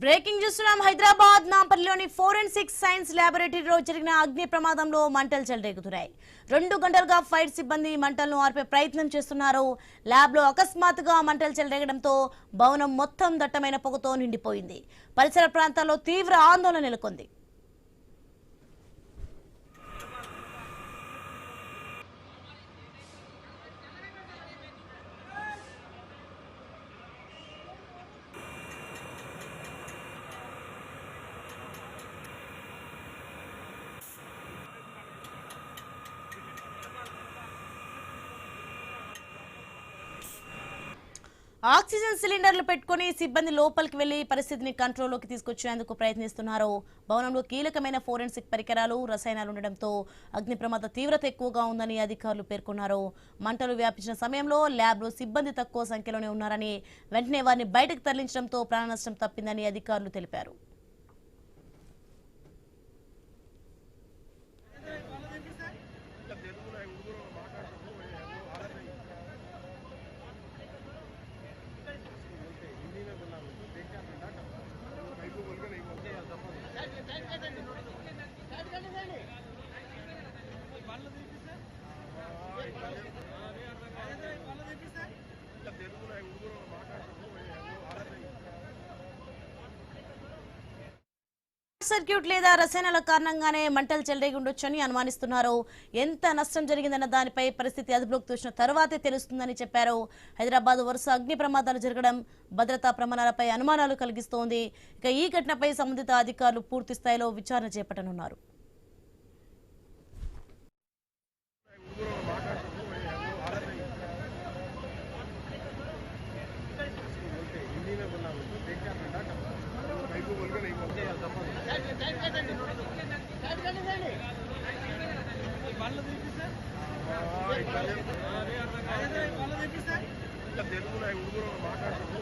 Breaking చూస్తున్నాం. Hyderabad నాంపల్లిలోని forensic science ల్యాబొరేటరీలో జరిగిన అగ్ని ప్రమాదంలో మంటలు చెలరేగుతున్నాయి. 2 గంటలుగా ఫైర్ సిబ్బంది మంటలను ఆర్పే ప్రయత్నం చేస్తున్నారు. ల్యాబ్ లో అకస్మాత్తుగా మంటలు చెలరేగడంతో భవనం మొత్తం దట్టమైన పొగతో నిండిపోయింది. పరిసర ప్రాంతాల్లో తీవ్ర ఆందోళన నెలకొంది. ఆక్సిజన్ సిలిండర్లు పెట్టుకుని సిబ్బంది లోపలికి వెళ్లి పరిస్థితిని కంట్రోల్లోకి తీసుకొచ్చేందుకు ప్రయత్నిస్తున్నారు. భవనంలో కీలకమైన ఫోరెన్సిక్ పరికరాలు, రసాయనాలు ఉండడంతో అగ్ని ప్రమాద తీవ్రత ఎక్కువగా ఉందని అధికారులు పేర్కొన్నారు. మంటలు వ్యాపించిన సమయంలో ల్యాబ్లో సిబ్బంది తక్కువ సంఖ్యలోనే ఉన్నారని, వెంటనే వారిని బయటకు తరలించడంతో ప్రాణ నష్టం తప్పిందని అధికారులు తెలిపారు. సర్క్యూట్ లేదా రసాయనాల కారణంగానే మంటలు చెలరేగి ఉండొచ్చని అనుమానిస్తున్నారు. ఎంత నష్టం జరిగిందన్న దానిపై పరిస్థితి అదుపులోకి చూసిన తర్వాతే తెలుస్తుందని చెప్పారు. హైదరాబాద్ వరుస అగ్ని ప్రమాదాలు జరగడం భద్రతా ప్రమాణాలపై అనుమానాలు కలిగిస్తోంది. ఇక ఈ ఘటనపై సంబంధిత అధికారులు పూర్తి స్థాయిలో విచారణ చేపట్టనున్నారు. తెలుగులో మాట్లాడుతూ